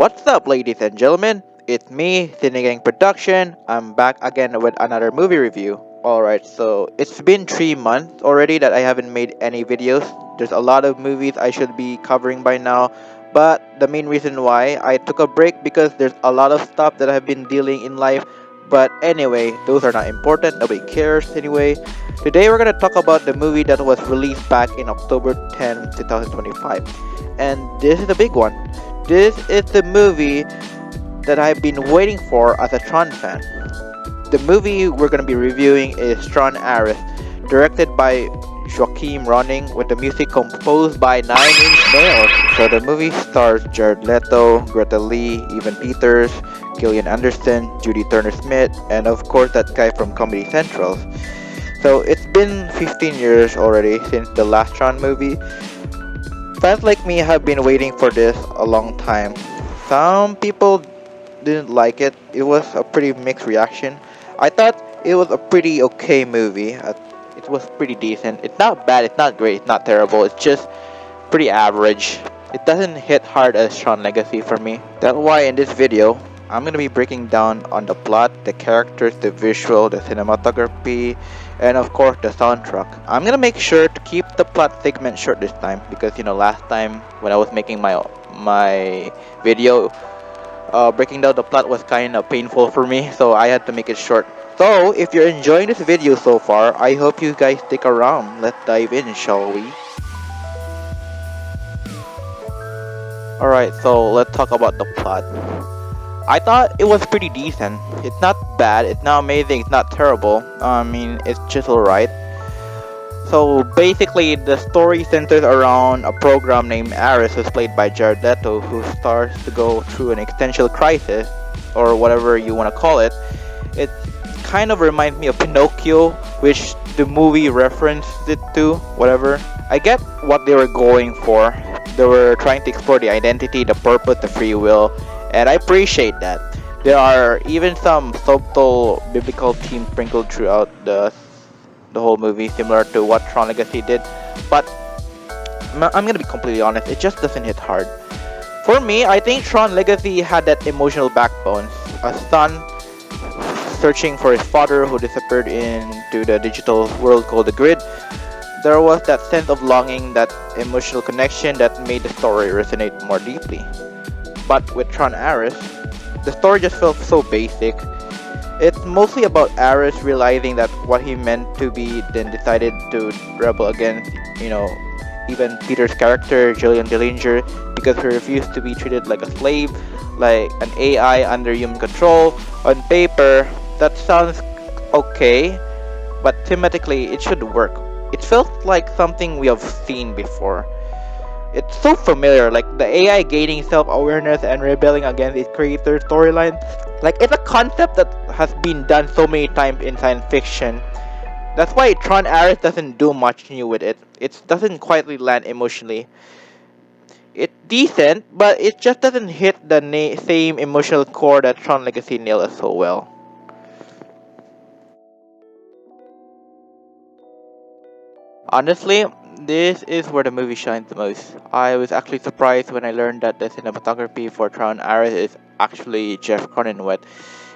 What's up, ladies and gentlemen? It's me, Cinegang Production. I'm back again with another movie review. Alright, so it's been 3 months already that I haven't made any videos. There's a lot of movies I should be covering by now, but the main reason why I took a break because there's a lot of stuff that I've been dealing in life. But anyway, those are not important. Nobody cares anyway. Today we're gonna talk about the movie that was released back in October 10, 2025, and this is a big one. This is the movie that I've been waiting for as a Tron fan. The movie we're going to be reviewing is Tron Ares, directed by Joachim Ronning with the music composed by Nine Inch Nails. So the movie stars Jared Leto, Greta Lee, Evan Peters, Gillian Anderson, Judy Turner-Smith, and of course that guy from Comedy Central. So it's been 15 years already since the last Tron movie. Fans like me have been waiting for this a long time. Some people didn't like it. It was a pretty mixed reaction. I thought it was a pretty okay movie. It was pretty decent. It's not bad, it's not great, it's not terrible. It's just pretty average. It doesn't hit hard as Tron Legacy for me. That's why in this video, I'm gonna be breaking down on the plot, the characters, the visual, the cinematography, and of course the soundtrack. I'm gonna make sure to keep the plot segment short this time because last time when I was making my video, breaking down the plot was kind of painful for me, so I had to make it short. So if you're enjoying this video so far, I hope you guys stick around. Let's dive in, shall we? Alright, so let's talk about the plot. I thought it was pretty decent. It's not bad, it's not amazing, it's not terrible. I mean, it's just alright. So basically, the story centers around a program named Ares, who's played by Jared Leto, who starts to go through an existential crisis, or whatever you want to call it. It kind of reminds me of Pinocchio, which the movie referenced it to, whatever. I get what they were going for. They were trying to explore the identity, the purpose, the free will, and I appreciate that. There are even some subtle biblical themes sprinkled throughout the whole movie, similar to what Tron Legacy did. But I'm gonna be completely honest, it just doesn't hit hard. For me, I think Tron Legacy had that emotional backbone. A son searching for his father who disappeared into the digital world called the grid. There was that sense of longing, that emotional connection that made the story resonate more deeply. But with Tron Ares, the story just felt so basic. It's mostly about Ares realizing that what he meant to be, then decided to rebel against, even Peter's character, Julian Dillinger, because he refused to be treated like a slave, like an AI under human control. On paper, that sounds okay, but thematically, it should work. It felt like something we have seen before. It's so familiar, like the AI gaining self-awareness and rebelling against its creator storyline. Like, it's a concept that has been done so many times in science fiction. That's why Tron Ares doesn't do much new with it. It doesn't quite land emotionally. It's decent, but it just doesn't hit the same emotional core that Tron Legacy nailed so well. Honestly, this is where the movie shines the most. I was actually surprised when I learned that the cinematography for Tron Ares is actually Jeff Cronenweth.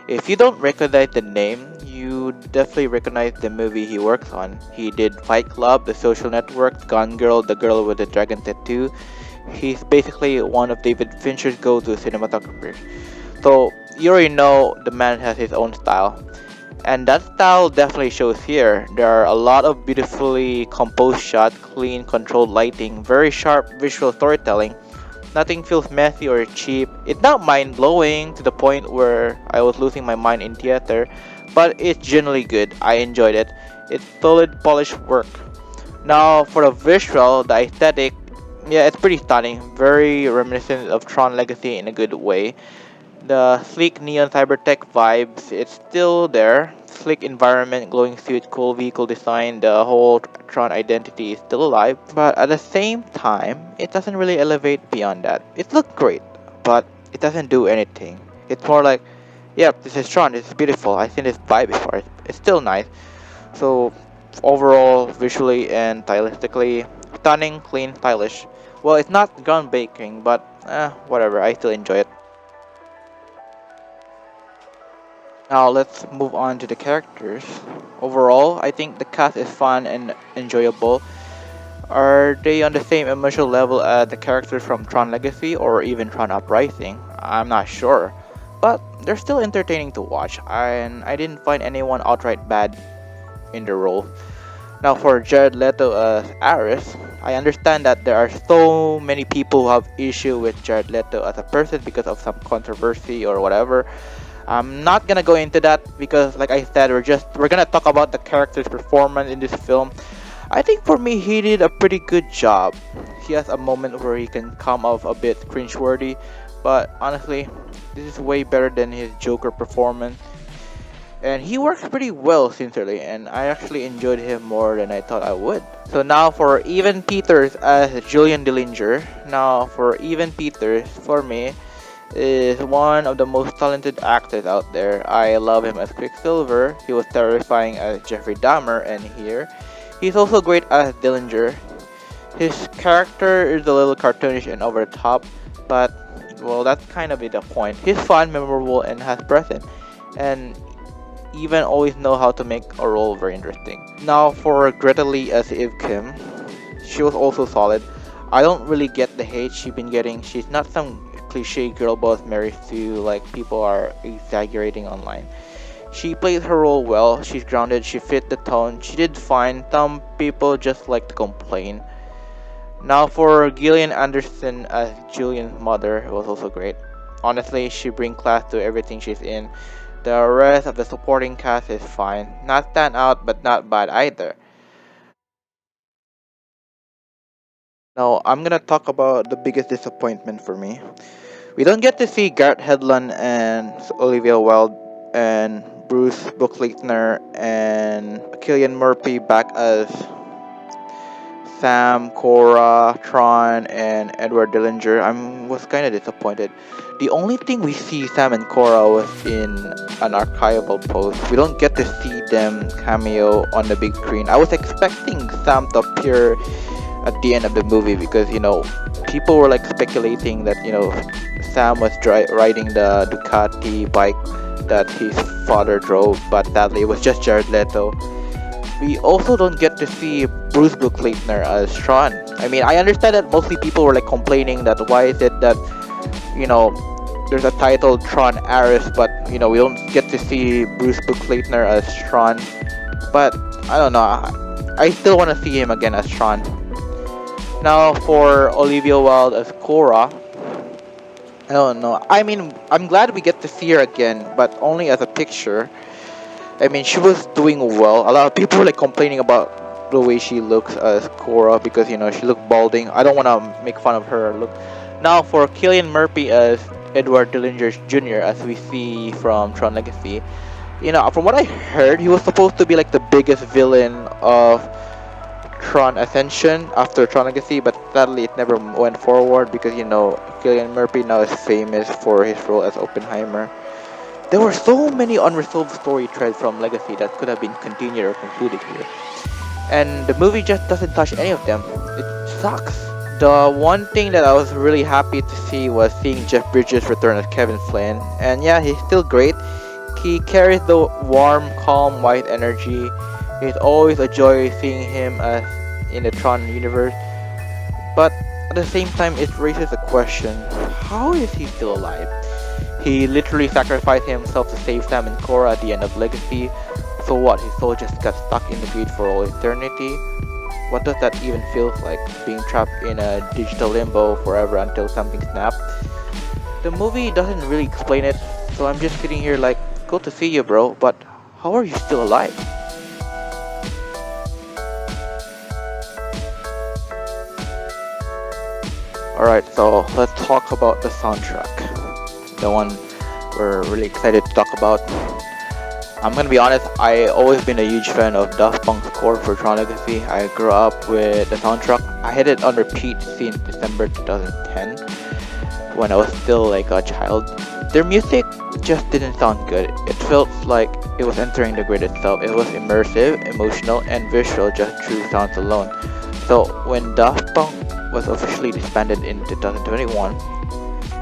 If you don't recognize the name, you definitely recognize the movie he works on. He did Fight Club, The Social Network, Gone Girl, The Girl with the Dragon Tattoo. He's basically one of David Fincher's go-to cinematographers. So you already know the man has his own style. And that style definitely shows here. There are a lot of beautifully composed shots, clean, controlled lighting, very sharp visual storytelling. Nothing feels messy or cheap. It's not mind-blowing to the point where I was losing my mind in theater, but it's generally good. I enjoyed it. It's solid, polished work. Now, for the visual, the aesthetic, yeah, it's pretty stunning. Very reminiscent of Tron Legacy in a good way. The sleek neon cybertech vibes, it's still there. Slick environment, glowing suit, cool vehicle design, the whole Tron identity is still alive. But at the same time, it doesn't really elevate beyond that. It looks great, but it doesn't do anything. It's more like, yep, this is Tron, this is beautiful. I've seen this vibe before. It's still nice. So overall, visually and stylistically, stunning, clean, stylish. Well, it's not groundbreaking, but whatever. I still enjoy it. Now let's move on to the characters. Overall, I think the cast is fun and enjoyable. Are they on the same emotional level as the characters from Tron Legacy or even Tron Uprising? I'm not sure. But they're still entertaining to watch, and I didn't find anyone outright bad in the role. Now, for Jared Leto as Aris, I understand that there are so many people who have issue with Jared Leto as a person because of some controversy or whatever. I'm not gonna go into that because, like I said, we're gonna talk about the character's performance in this film. I think for me, he did a pretty good job. He has a moment where he can come off a bit cringeworthy, but honestly, this is way better than his Joker performance. And he works pretty well, sincerely, and I actually enjoyed him more than I thought I would. So now for Evan Peters as Julian Dillinger. Now for Evan Peters, for me, is one of the most talented actors out there. I love him as Quicksilver. He was terrifying as Jeffrey Dahmer, and here, he's also great as Dillinger. His character is a little cartoonish and over the top, but well, that's kind of the point. He's fun, memorable, and has presence, and even always know how to make a role very interesting. Now for Greta Lee as Eve Kim, she was also solid. I don't really get the hate she's been getting. She's not some cliche girl boss Mary Sue like people are exaggerating online. She played her role well. She's grounded. She fit the tone. She did fine. Some people just like to complain. Now for Gillian Anderson as Julian's mother, it was also great. Honestly, she brings class to everything she's in. The rest of the supporting cast is fine. Not stand out, but not bad either. Now, I'm gonna talk about the biggest disappointment for me. We don't get to see Garrett Hedlund and Olivia Wilde and Bruce Buckleitner and Killian Murphy back as Sam, Cora, Tron, and Edward Dillinger. I was kind of disappointed. The only thing we see Sam and Cora was in an archival post. We don't get to see them cameo on the big screen. I was expecting Sam to appear at the end of the movie because people were like speculating that Sam was riding the Ducati bike that his father drove, but sadly it was just Jared Leto. We also don't get to see Bruce Buckleitner as Tron. I mean, I understand that mostly people were like complaining that why is it that you know there's a title Tron Aris, but we don't get to see Bruce Buckleitner as Tron. But I don't know. I still want to see him again as Tron. Now for Olivia Wilde as Cora, I don't know. I mean, I'm glad we get to see her again, but only as a picture. I mean, she was doing well. A lot of people were like complaining about the way she looks as Cora because she looked balding. I don't want to make fun of her look. Now for Killian Murphy as Edward Dillinger Jr., as we see from Tron Legacy, from what I heard, he was supposed to be like the biggest villain of Tron Ascension after Tron Legacy, but sadly it never went forward because Killian Murphy now is famous for his role as Oppenheimer. There were so many unresolved story threads from Legacy that could have been continued or concluded here. And the movie just doesn't touch any of them. It sucks. The one thing that I was really happy to see was seeing Jeff Bridges return as Kevin Flynn. And yeah, he's still great. He carries the warm, calm, white energy. It's always a joy seeing him as in the Tron universe. But at the same time, it raises a question. How is he still alive? He literally sacrificed himself to save Sam and Cora at the end of Legacy. So what, his soul just got stuck in the grid for all eternity? What does that even feel like, being trapped in a digital limbo forever until something snaps? The movie doesn't really explain it, so I'm just sitting here like, good to see you bro, but how are you still alive? Alright, so let's talk about the soundtrack. The one we're really excited to talk about. I'm gonna be honest, I always been a huge fan of Daft Punk's score for Tron Legacy. I grew up with the soundtrack. I had it on repeat since December 2010 when I was still like a child. Their music just didn't sound good. It felt like it was entering the grid itself. It was immersive, emotional, and visual just through sounds alone. So when Daft Punk was officially disbanded in 2021,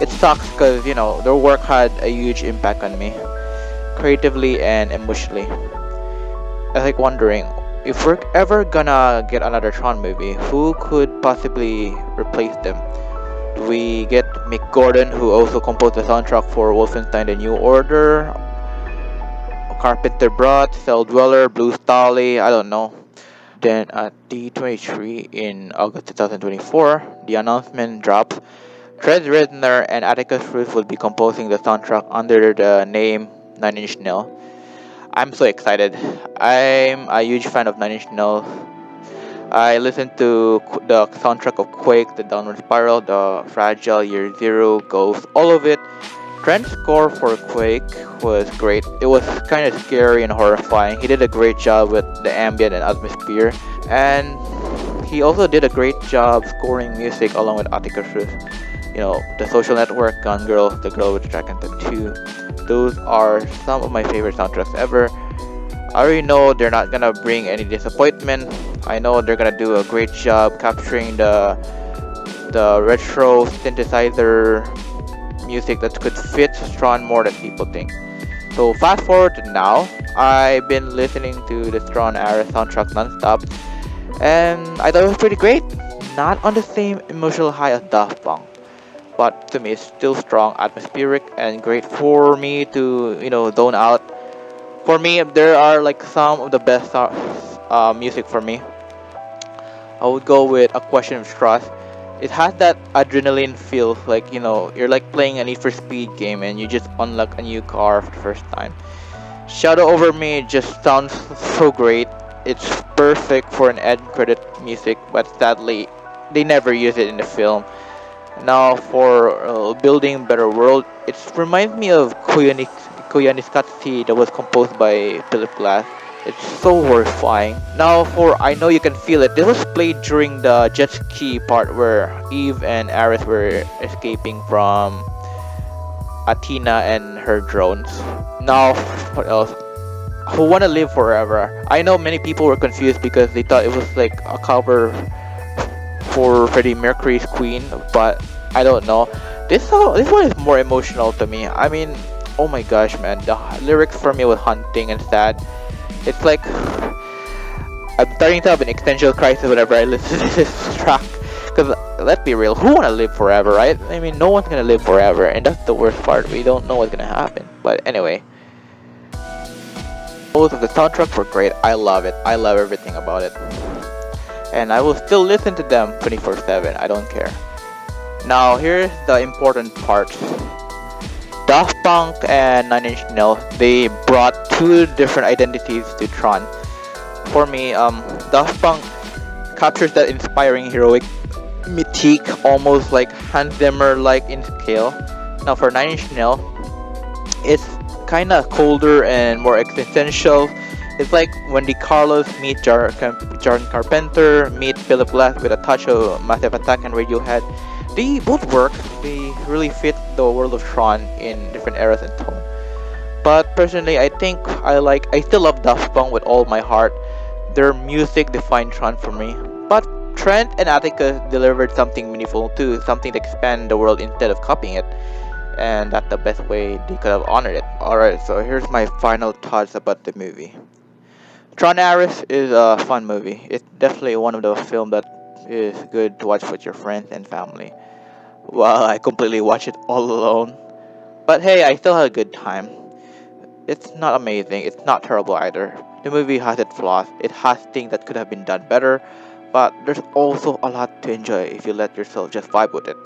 it sucks because their work had a huge impact on me. creatively and emotionally. I was like wondering if we're ever gonna get another Tron movie, who could possibly replace them? Do we get Mick Gordon, who also composed the soundtrack for Wolfenstein: The New Order, Carpenter Brut, Cell Dweller, Blue Stally? I don't know. Then at D23 in August 2024, the announcement drops. Trent Reznor and Atticus Ross will be composing the soundtrack under the name Nine Inch Nails. I'm so excited. I'm a huge fan of Nine Inch Nails. I listened to the soundtrack of Quake, the Downward Spiral, the Fragile, Year Zero, Ghost, all of it. Trent's score for Quake was great. It was kind of scary and horrifying. He did a great job with the ambient and atmosphere, and he also did a great job scoring music along with Atticus Ross. The Social Network, Gun Girl, The Girl with the Dragon Tattoo. Those are some of my favorite soundtracks ever. I already know they're not gonna bring any disappointment. I know they're gonna do a great job capturing the retro synthesizer music that could fit Tron more than people think. So fast forward to now, I've been listening to the Tron era soundtrack nonstop, and I thought it was pretty great. Not on the same emotional high as Daft Punk, but to me it's still strong, atmospheric, and great for me to zone out. For me, there are like some of the best music for me. I would go with A Question of Trust. It has that adrenaline feel, like you're like playing a Need for Speed game and you just unlock a new car for the first time. Shadow Over Me just sounds so great. It's perfect for an end credit music, but sadly, they never use it in the film. Now, for Building Better World, it reminds me of Koyaanisqatsi that was composed by Philip Glass. It's so horrifying. Now, for I Know You Can Feel It, this was played during the jet ski part where Eve and Aris were escaping from Athena and her drones. Now, what else? Who Wanna Live Forever? I know many people were confused because they thought it was like a cover for Freddie Mercury's Queen, but I don't know. This one is more emotional to me. I mean, oh my gosh, man, the lyrics for me was haunting and sad. It's like I'm starting to have an existential crisis whenever I listen to this track. Because let's be real, who wanna live forever, right? I mean, no one's gonna live forever, and that's the worst part. We don't know what's gonna happen. But anyway, both of the soundtracks were great. I love it. I love everything about it. And I will still listen to them 24/7. I don't care. Now here's the important part. Daft Punk and Nine Inch Nails, they brought two different identities to Tron. For me, Daft Punk captures that inspiring heroic mythique, almost like Hans Zimmer-like in scale. Now for Nine Inch Nails, it's kind of colder and more existential. It's like when Carlos meet John Carpenter, meet Philip Glass with a touch of Massive Attack and Radiohead. They both work. They really fit the world of Tron in different eras and tone. But personally, I still love Daft Punk with all my heart. Their music defined Tron for me. But Trent and Atticus delivered something meaningful too, something to expand the world instead of copying it. And that's the best way they could have honored it. Alright, so here's my final thoughts about the movie. Tron Ares is a fun movie. It's definitely one of the films that is good to watch with your friends and family. Well, I completely watched it all alone. But hey, I still had a good time. It's not amazing, it's not terrible either. The movie has its flaws, it has things that could have been done better, but there's also a lot to enjoy if you let yourself just vibe with it.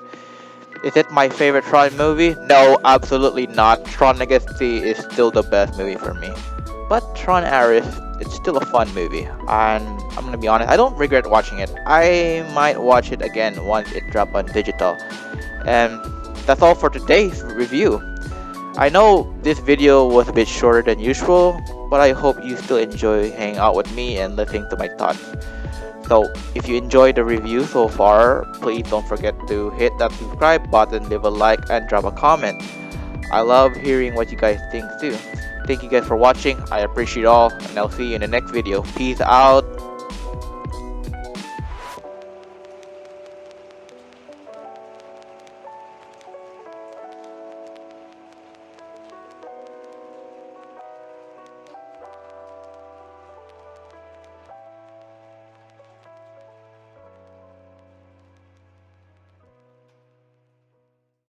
Is it my favorite Tron movie? No, absolutely not. Tron Legacy is still the best movie for me. But Tron Ares, it's still a fun movie, and I'm gonna be honest, I don't regret watching it. I might watch it again once it drops on digital. And that's all for today's review. I know this video was a bit shorter than usual, but I hope you still enjoy hanging out with me and listening to my thoughts. So if you enjoyed the review so far, please don't forget to hit that subscribe button, leave a like, and drop a comment. I love hearing what you guys think too. Thank you guys for watching. I appreciate it all, and I'll see you in the next video. Peace out.